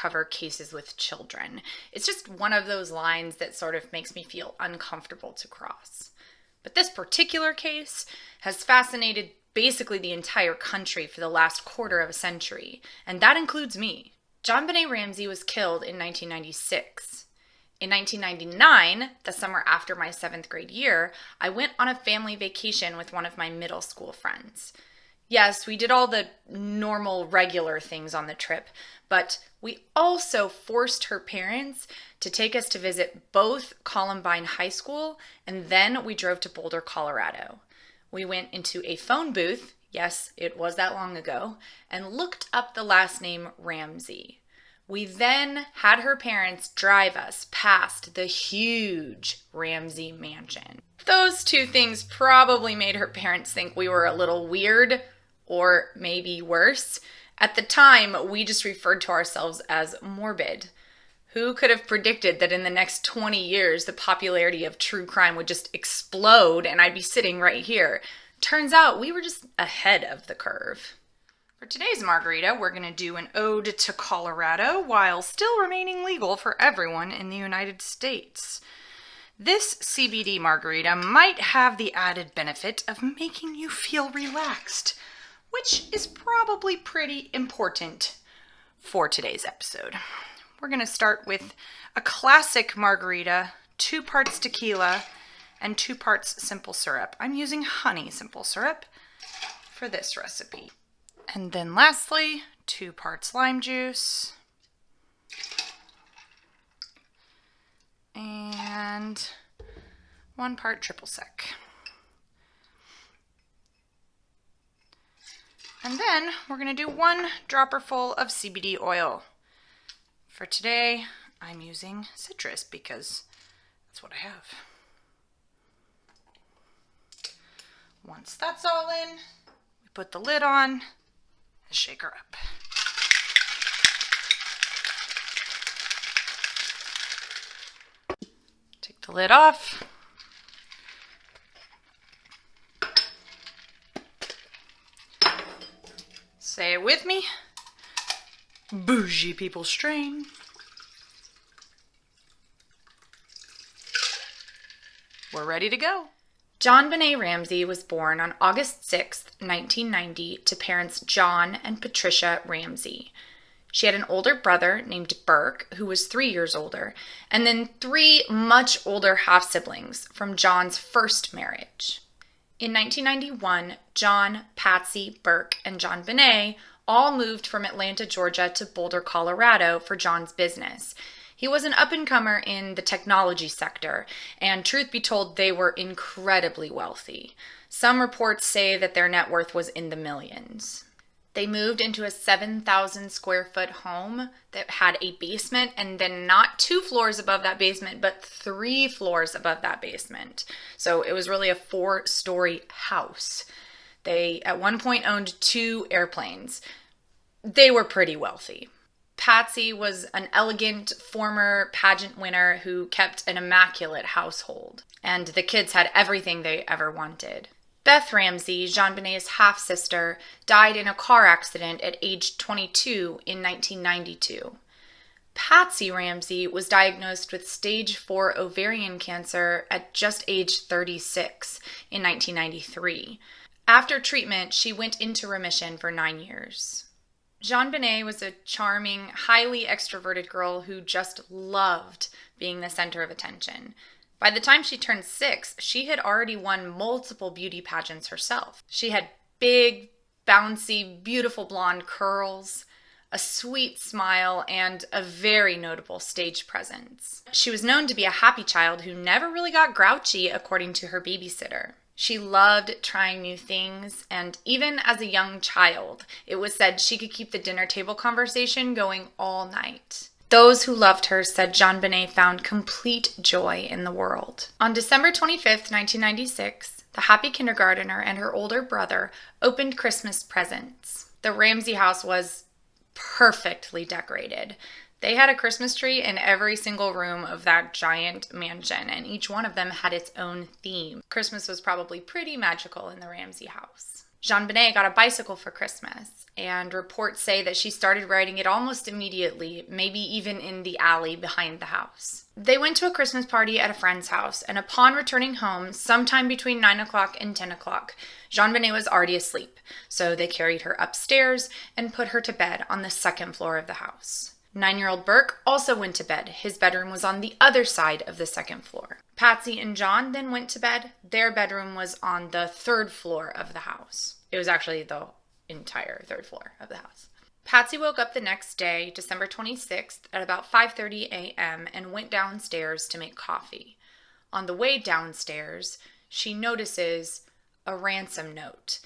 cover cases with children. It's just one of those lines that sort of makes me feel uncomfortable to cross. But this particular case has fascinated basically the entire country for the last quarter of a century, and that includes me. JonBenet Ramsey was killed in 1996. In 1999, the summer after my 7th grade year, I went on a family vacation with one of my middle school friends. Yes, we did all the normal, regular things on the trip, but we also forced her parents to take us to visit both Columbine High School, and then we drove to Boulder, Colorado. We went into a phone booth, yes, it was that long ago, and looked up the last name Ramsey. We then had her parents drive us past the huge Ramsey mansion. Those two things probably made her parents think we were a little weird, or maybe worse. At the time, we just referred to ourselves as morbid. Who could have predicted that in the next 20 years, the popularity of true crime would just explode and I'd be sitting right here? Turns out we were just ahead of the curve. For today's margarita, we're going to do an ode to Colorado while still remaining legal for everyone in the United States. This CBD margarita might have the added benefit of making you feel relaxed, which is probably pretty important for today's episode. We're going to start with a classic margarita, 2 parts tequila and 2 parts simple syrup. I'm using honey simple syrup for this recipe. And then lastly, 2 parts lime juice and 1 part triple sec. And then we're going to do 1 dropper full of CBD oil. For today, I'm using citrus because that's what I have. Once that's all in, we put the lid on and shake her up. Take the lid off. Say it with me. Bougie people strain. We're ready to go. JonBenet Ramsey was born on August 6, 1990, to parents John and Patricia Ramsey. She had an older brother named Burke, who was 3 years older, and then 3 much older half-siblings from John's first marriage. In 1991, John, Patsy, Burke, and JonBenet all moved from Atlanta, Georgia to Boulder, Colorado for John's business. He was an up-and-comer in the technology sector, and truth be told, they were incredibly wealthy. Some reports say that their net worth was in the millions. They moved into a 7,000 square foot home that had a basement, and then not 2 floors above that basement, but 3 floors above that basement. So it was really a 4-story house. They at one point owned 2 airplanes. They were pretty wealthy. Patsy was an elegant former pageant winner who kept an immaculate household, and the kids had everything they ever wanted. Beth Ramsey, JonBenet's half-sister, died in a car accident at age 22 in 1992. Patsy Ramsey was diagnosed with stage 4 ovarian cancer at just age 36 in 1993. After treatment, she went into remission for 9 years. JonBenet was a charming, highly extroverted girl who just loved being the center of attention. By the time she turned 6, she had already won multiple beauty pageants herself. She had big, bouncy, beautiful blonde curls, a sweet smile, and a very notable stage presence. She was known to be a happy child who never really got grouchy, according to her babysitter. She loved trying new things, and even as a young child, it was said she could keep the dinner table conversation going all night. Those who loved her said JonBenet found complete joy in the world. On December 25th, 1996, the happy kindergartner and her older brother opened Christmas presents. The Ramsey house was perfectly decorated. They had a Christmas tree in every single room of that giant mansion, and each one of them had its own theme. Christmas was probably pretty magical in the Ramsey house. JonBenet got a bicycle for Christmas, and reports say that she started riding it almost immediately, maybe even in the alley behind the house. They went to a Christmas party at a friend's house, and upon returning home, sometime between 9 o'clock and 10 o'clock, JonBenet was already asleep, so they carried her upstairs and put her to bed on the second floor of the house. 9-year-old Burke also went to bed. His bedroom was on the other side of the second floor. Patsy and John then went to bed. Their bedroom was on the third floor of the house. It was actually the entire third floor of the house. Patsy woke up the next day, December 26th, at about 5:30 a.m. and went downstairs to make coffee. On the way downstairs, she notices a ransom note.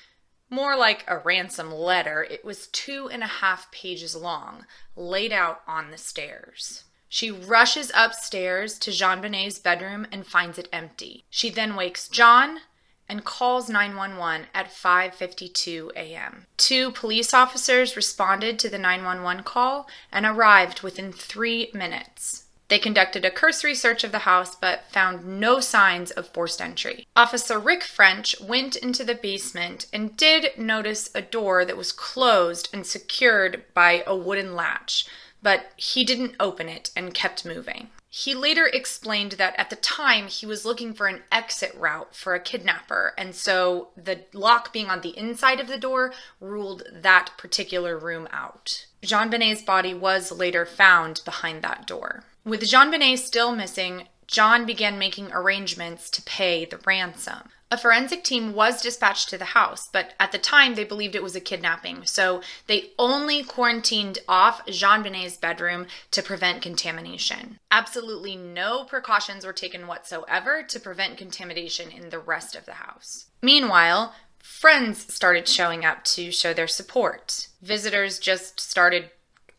More like a ransom letter. It was 2.5 pages long, laid out on the stairs. She rushes upstairs to JonBenet's bedroom and finds it empty. She then wakes John and calls 911 at 5:52 a.m. 2 police officers responded to the 911 call and arrived within 3 minutes. They conducted a cursory search of the house but found no signs of forced entry. Officer Rick French went into the basement and did notice a door that was closed and secured by a wooden latch, but he didn't open it and kept moving. He later explained that at the time he was looking for an exit route for a kidnapper, and so the lock being on the inside of the door ruled that particular room out. JonBenet's body was later found behind that door. With JonBenet still missing, John began making arrangements to pay the ransom. A forensic team was dispatched to the house, but at the time they believed it was a kidnapping, so they only quarantined off JonBenet's bedroom to prevent contamination. Absolutely no precautions were taken whatsoever to prevent contamination in the rest of the house. Meanwhile, friends started showing up to show their support. Visitors just started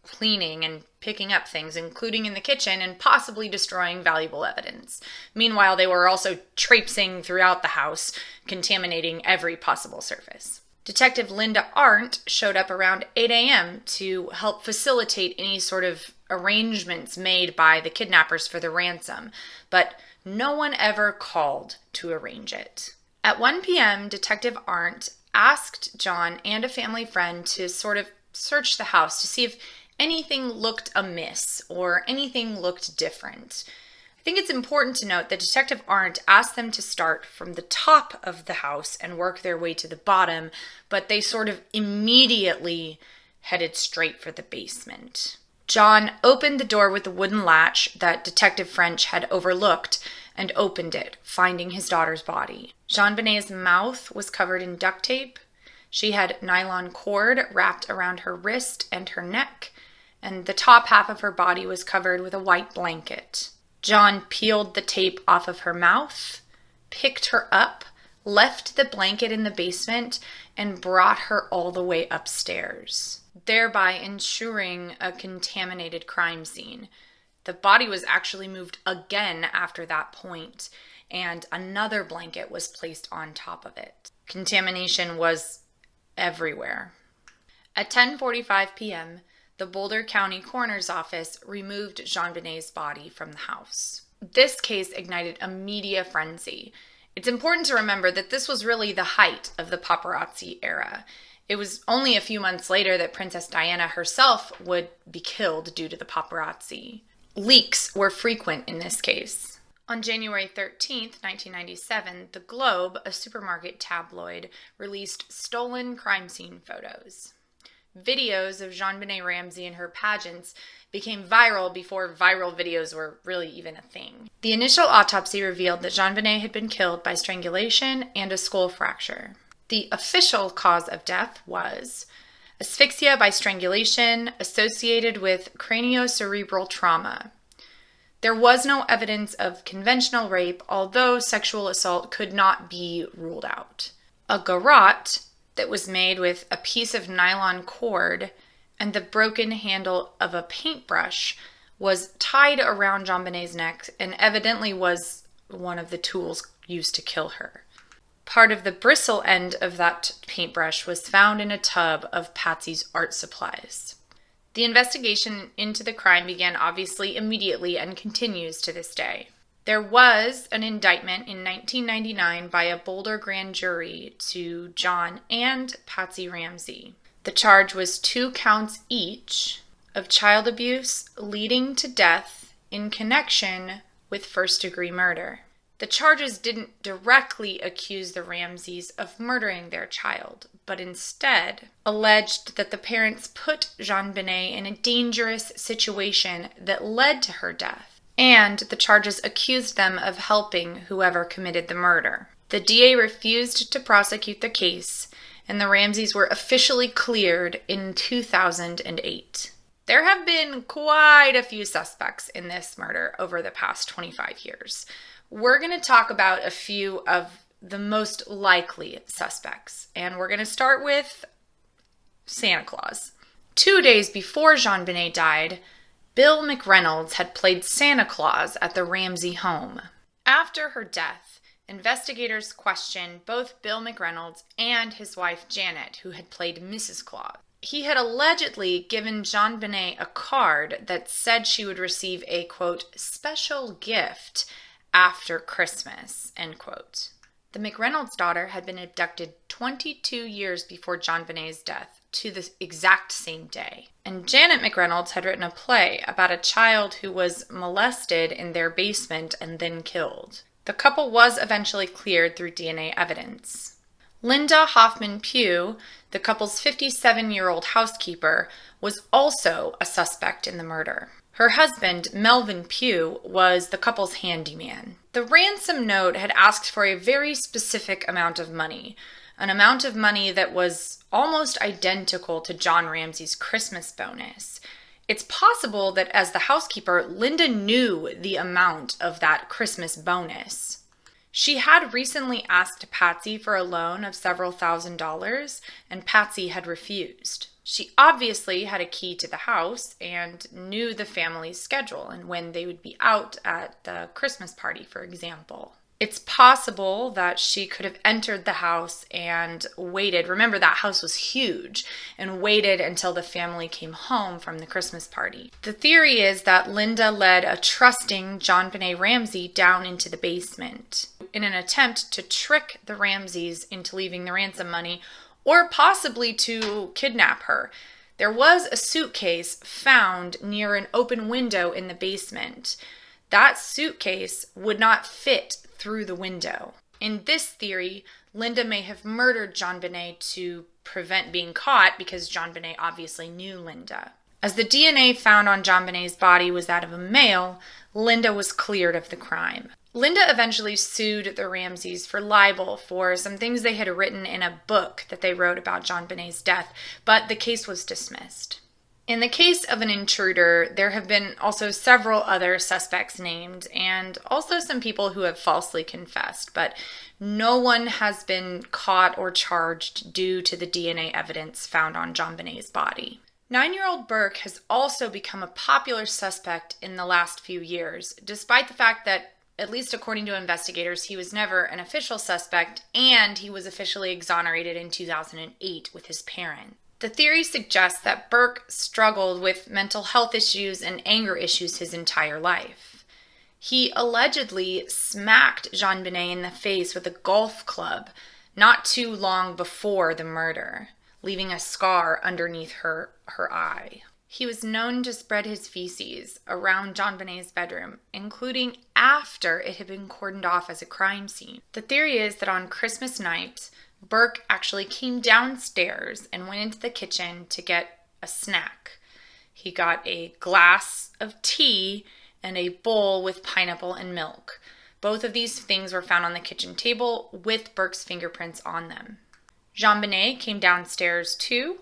cleaning and picking up things, including in the kitchen, and possibly destroying valuable evidence. Meanwhile, they were also traipsing throughout the house, contaminating every possible surface. Detective Linda Arndt showed up around 8 a.m. to help facilitate any sort of arrangements made by the kidnappers for the ransom, but no one ever called to arrange it. At 1 p.m., Detective Arndt asked John and a family friend to sort of search the house to see if anything looked amiss or anything looked different. I think it's important to note that Detective Arndt asked them to start from the top of the house and work their way to the bottom, but they sort of immediately headed straight for the basement. John opened the door with the wooden latch that Detective French had overlooked and opened it, finding his daughter's body. JonBenet's mouth was covered in duct tape. She had nylon cord wrapped around her wrist and her neck, and the top half of her body was covered with a white blanket. John peeled the tape off of her mouth, picked her up, left the blanket in the basement, and brought her all the way upstairs, thereby ensuring a contaminated crime scene. The body was actually moved again after that point, and another blanket was placed on top of it. Contamination was everywhere. At 10:45 p.m., the Boulder County Coroner's Office removed JonBenet's body from the house. This case ignited a media frenzy. It's important to remember that this was really the height of the paparazzi era. It was only a few months later that Princess Diana herself would be killed due to the paparazzi. Leaks were frequent in this case. On January 13th, 1997, The Globe, a supermarket tabloid, released stolen crime scene photos. Videos of JonBenet Ramsey and her pageants became viral before viral videos were really even a thing. The initial autopsy revealed that JonBenet had been killed by strangulation and a skull fracture. The official cause of death was asphyxia by strangulation associated with craniocerebral trauma. There was no evidence of conventional rape, although sexual assault could not be ruled out. A garrote that was made with a piece of nylon cord and the broken handle of a paintbrush was tied around JonBenet's neck and evidently was one of the tools used to kill her. Part of the bristle end of that paintbrush was found in a tub of Patsy's art supplies. The investigation into the crime began obviously immediately and continues to this day. There was an indictment in 1999 by a Boulder grand jury to John and Patsy Ramsey. The charge was 2 counts each of child abuse leading to death in connection with first-degree murder. The charges didn't directly accuse the Ramseys of murdering their child, but instead alleged that the parents put JonBenet in a dangerous situation that led to her death. And the charges accused them of helping whoever committed the murder. The DA refused to prosecute the case, and the Ramseys were officially cleared in 2008. There have been quite a few suspects in this murder over the past 25 years. We're going to talk about a few of the most likely suspects, and we're going to start with Santa Claus. 2 days before JonBenet died, Bill McReynolds had played Santa Claus at the Ramsey home. After her death, investigators questioned both Bill McReynolds and his wife Janet, who had played Mrs. Claus. He had allegedly given JonBenet a card that said she would receive a, quote, special gift after Christmas, end quote. The McReynolds daughter had been abducted 22 years before JonBenet's death, to the exact same day. And Janet McReynolds had written a play about a child who was molested in their basement and then killed. The couple was eventually cleared through DNA evidence. Linda Hoffman Pugh, the couple's 57-year-old housekeeper, was also a suspect in the murder. Her husband, Melvin Pugh, was the couple's handyman. The ransom note had asked for a very specific amount of money, an amount of money that was almost identical to John Ramsey's Christmas bonus. It's possible that as the housekeeper, Linda knew the amount of that Christmas bonus. She had recently asked Patsy for a loan of several $1,000s, and Patsy had refused. She obviously had a key to the house and knew the family's schedule and when they would be out at the Christmas party, for example. It's possible that she could have entered the house and waited. Remember, that house was huge, and waited until the family came home from the Christmas party. The theory is that Linda led a trusting JonBenet Ramsey down into the basement in an attempt to trick the Ramseys into leaving the ransom money, or possibly to kidnap her. There was a suitcase found near an open window in the basement. That suitcase would not fit through the window. In this theory, Linda may have murdered JonBenet to prevent being caught because JonBenet obviously knew Linda. As the DNA found on JonBenet's body was that of a male, Linda was cleared of the crime. Linda eventually sued the Ramseys for libel for some things they had written in a book that they wrote about JonBenet's death, but the case was dismissed. In the case of an intruder, there have been also several other suspects named, and also some people who have falsely confessed, but no one has been caught or charged due to the DNA evidence found on JonBenet's body. 9-year-old Burke has also become a popular suspect in the last few years, despite the fact that, at least according to investigators, he was never an official suspect, and he was officially exonerated in 2008 with his parents. The theory suggests that Burke struggled with mental health issues and anger issues his entire life. He allegedly smacked JonBenet in the face with a golf club not too long before the murder, leaving a scar underneath her eye. He was known to spread his feces around JonBenet's bedroom, including after it had been cordoned off as a crime scene. The theory is that on Christmas night, Burke actually came downstairs and went into the kitchen to get a snack. He got a glass of tea and a bowl with pineapple and milk. Both of these things were found on the kitchen table with Burke's fingerprints on them. JonBenet came downstairs too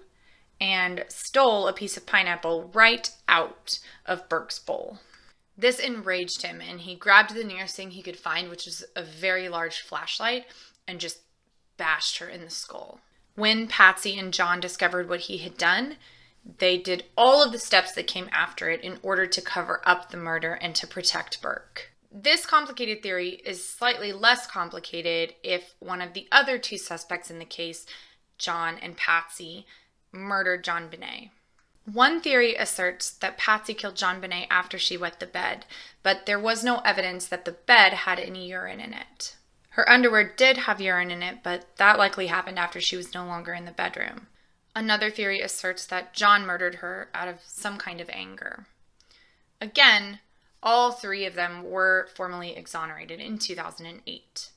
and stole a piece of pineapple right out of Burke's bowl. This enraged him, and he grabbed the nearest thing he could find, which was a very large flashlight, and just bashed her in the skull. When Patsy and John discovered what he had done, they did all of the steps that came after it in order to cover up the murder and to protect Burke. This complicated theory is slightly less complicated if one of the other two suspects in the case, John and Patsy, murdered JonBenet. One theory asserts that Patsy killed JonBenet after she wet the bed, but there was no evidence that the bed had any urine in it. Her underwear did have urine in it, but that likely happened after she was no longer in the bedroom. Another theory asserts that John murdered her out of some kind of anger. Again, all three of them were formally exonerated in 2008.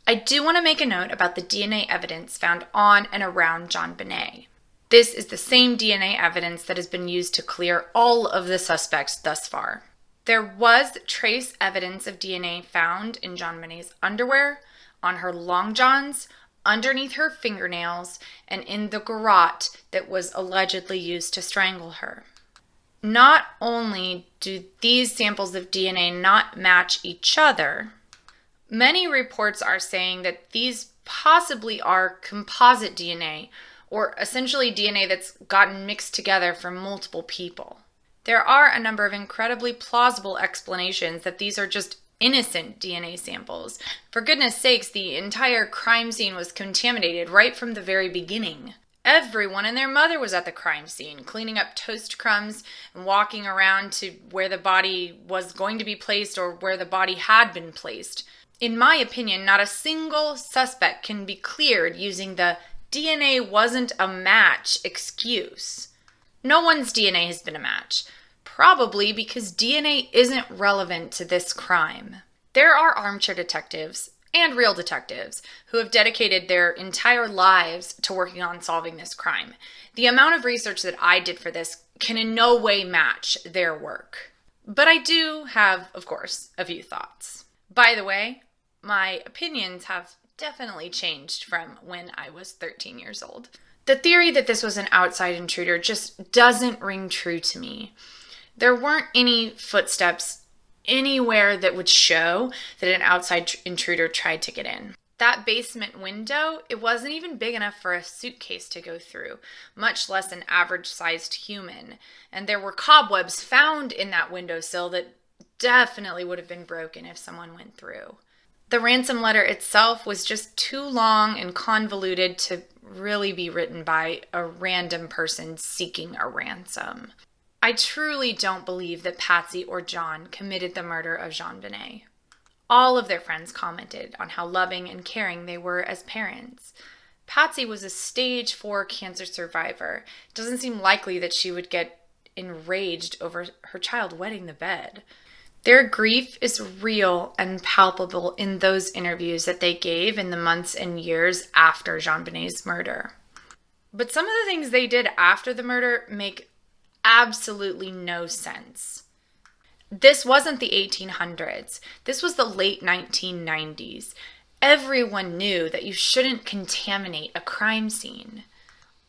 I do want to make a note about the DNA evidence found on and around JonBenet. This is the same DNA evidence that has been used to clear all of the suspects thus far. There was trace evidence of DNA found in JonBenet's underwear, on her long johns, underneath her fingernails, and in the garrote that was allegedly used to strangle her. Not only do these samples of DNA not match each other, many reports are saying that these possibly are composite DNA, or essentially DNA that's gotten mixed together from multiple people. There are a number of incredibly plausible explanations that these are just innocent DNA samples. For goodness sakes, the entire crime scene was contaminated right from the very beginning. Everyone and their mother was at the crime scene, cleaning up toast crumbs and walking around to where the body was going to be placed or where the body had been placed. In my opinion, not a single suspect can be cleared using the DNA wasn't a match excuse. No one's DNA has been a match, probably because DNA isn't relevant to this crime. There are armchair detectives and real detectives who have dedicated their entire lives to working on solving this crime. The amount of research that I did for this can in no way match their work. But I do have, of course, a few thoughts. By the way, my opinions have definitely changed from when I was 13 years old. The theory that this was an outside intruder just doesn't ring true to me. There weren't any footsteps anywhere that would show that an outside intruder tried to get in. That basement window, it wasn't even big enough for a suitcase to go through, much less an average-sized human. And there were cobwebs found in that windowsill that definitely would have been broken if someone went through. The ransom letter itself was just too long and convoluted to really be written by a random person seeking a ransom. I truly don't believe that Patsy or John committed the murder of JonBenet. All of their friends commented on how loving and caring they were as parents. Patsy was a stage 4 cancer survivor. It doesn't seem likely that she would get enraged over her child wetting the bed. Their grief is real and palpable in those interviews that they gave in the months and years after JonBenet's murder. But some of the things they did after the murder make absolutely no sense. This wasn't the 1800s. This was the late 1990s. Everyone knew that you shouldn't contaminate a crime scene.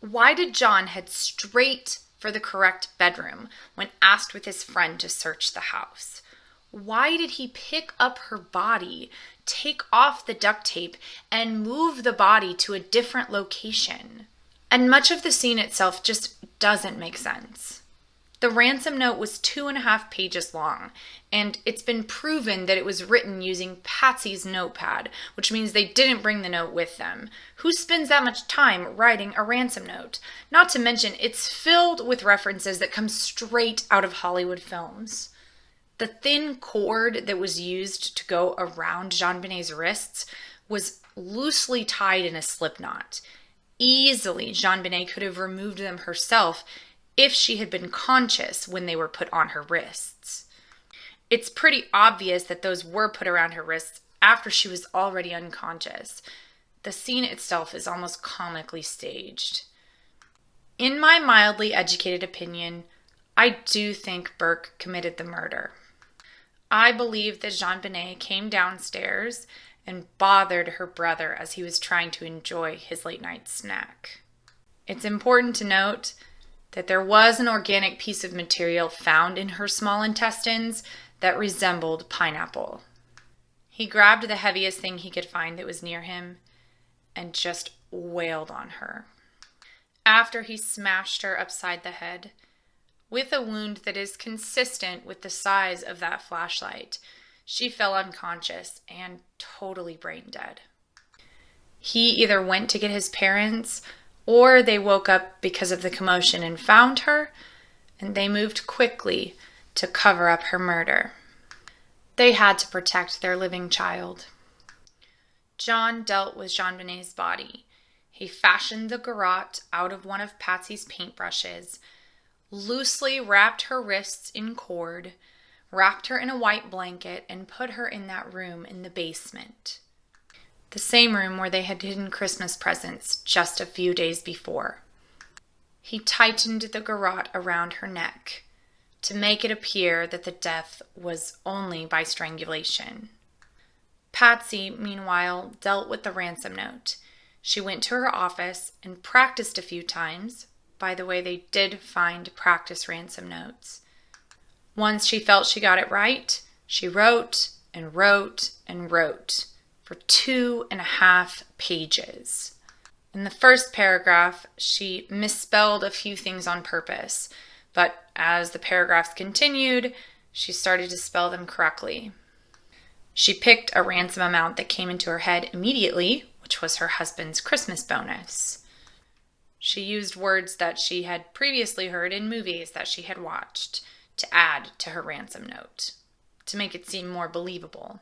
Why did John head straight for the correct bedroom when asked with his friend to search the house? Why did he pick up her body, take off the duct tape, and move the body to a different location? And much of the scene itself just doesn't make sense. The ransom note was 2.5 pages long, and it's been proven that it was written using Patsy's notepad, which means they didn't bring the note with them. Who spends that much time writing a ransom note? Not to mention, it's filled with references that come straight out of Hollywood films. The thin cord that was used to go around JonBenet's wrists was loosely tied in a slip knot. Easily, JonBenet could have removed them herself if she had been conscious when they were put on her wrists. It's pretty obvious that those were put around her wrists after she was already unconscious. The scene itself is almost comically staged. In my mildly educated opinion, I do think Burke committed the murder. I believe that JonBenet came downstairs and bothered her brother as he was trying to enjoy his late night snack. It's important to note that there was an organic piece of material found in her small intestines that resembled pineapple. He grabbed the heaviest thing he could find that was near him and just wailed on her. After he smashed her upside the head, with a wound that is consistent with the size of that flashlight, she fell unconscious and totally brain dead. He either went to get his parents or they woke up because of the commotion and found her, and they moved quickly to cover up her murder. They had to protect their living child. John dealt with JonBenet's body. He fashioned the garrote out of one of Patsy's paintbrushes, loosely wrapped her wrists in cord, wrapped her in a white blanket, and put her in that room in the basement. The same room where they had hidden Christmas presents just a few days before. He tightened the garrote around her neck to make it appear that the death was only by strangulation. Patsy, meanwhile, dealt with the ransom note. She went to her office and practiced a few times. By the way, they did find practice ransom notes. Once she felt she got it right, she wrote and wrote and wrote for 2.5 pages. In the first paragraph, she misspelled a few things on purpose, but as the paragraphs continued, she started to spell them correctly. She picked a ransom amount that came into her head immediately, which was her husband's Christmas bonus. She used words that she had previously heard in movies that she had watched to add to her ransom note, to make it seem more believable.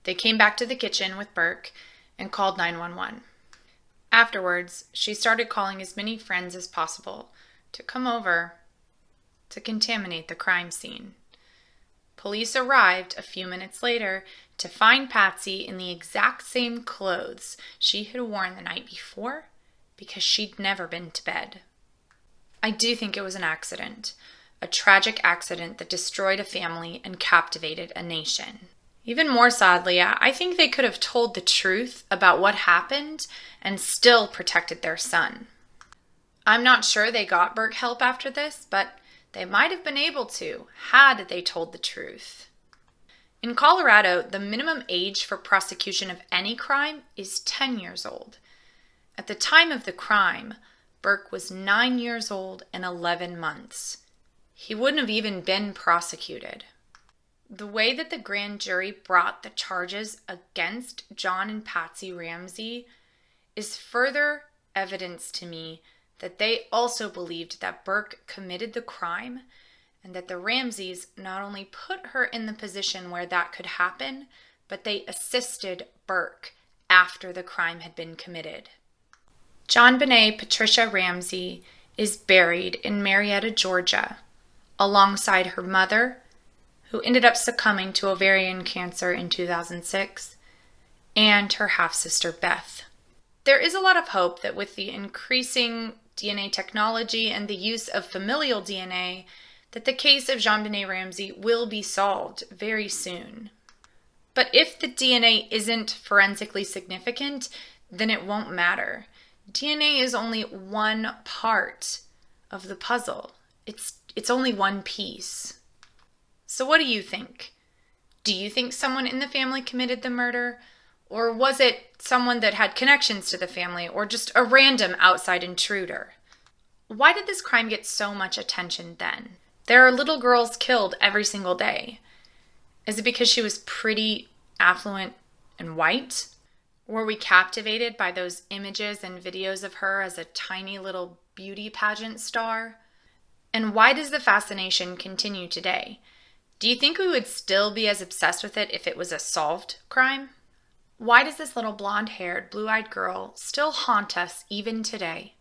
They came back to the kitchen with Burke and called 911. Afterwards, she started calling as many friends as possible to come over to contaminate the crime scene. Police arrived a few minutes later to find Patsy in the exact same clothes she had worn the night before because she'd never been to bed. I do think it was an accident, a tragic accident that destroyed a family and captivated a nation. Even more sadly, I think they could have told the truth about what happened and still protected their son. I'm not sure they got Burke help after this, but they might have been able to had they told the truth. In Colorado, the minimum age for prosecution of any crime is 10 years old. At the time of the crime, Burke was 9 years old and 11 months. He wouldn't have even been prosecuted. The way that the grand jury brought the charges against John and Patsy Ramsey is further evidence to me that they also believed that Burke committed the crime and that the Ramseys not only put her in the position where that could happen, but they assisted Burke after the crime had been committed. JonBenet Patricia Ramsey is buried in Marietta, Georgia, alongside her mother, who ended up succumbing to ovarian cancer in 2006, and her half-sister Beth. There is a lot of hope that with the increasing DNA technology and the use of familial DNA, that the case of JonBenet Ramsey will be solved very soon. But if the DNA isn't forensically significant, then it won't matter. DNA is only one part of the puzzle. It's only one piece. So what do you think? Do you think someone in the family committed the murder? Or was it someone that had connections to the family, or just a random outside intruder? Why did this crime get so much attention then? There are little girls killed every single day. Is it because she was pretty, affluent, and white? Were we captivated by those images and videos of her as a tiny little beauty pageant star? And why does the fascination continue today? Do you think we would still be as obsessed with it if it was a solved crime? Why does this little blonde-haired, blue-eyed girl still haunt us even today?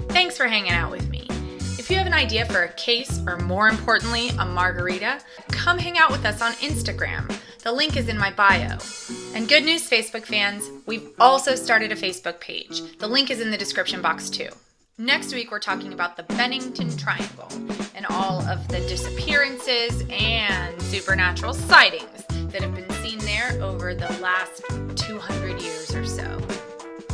Thanks for hanging out with me. If you have an idea for a case, or more importantly, a margarita, come hang out with us on Instagram. The link is in my bio. And good news, Facebook fans, we've also started a Facebook page. The link is in the description box too. Next week, we're talking about the Bennington Triangle and all of the disappearances and supernatural sightings that have been seen there over the last 200 years or so.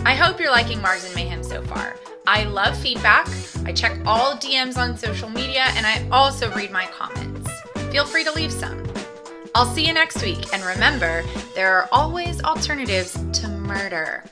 I hope you're liking Mars and Mayhem so far. I love feedback. I check all DMs on social media, and I also read my comments. Feel free to leave some. I'll see you next week, and remember, there are always alternatives to murder.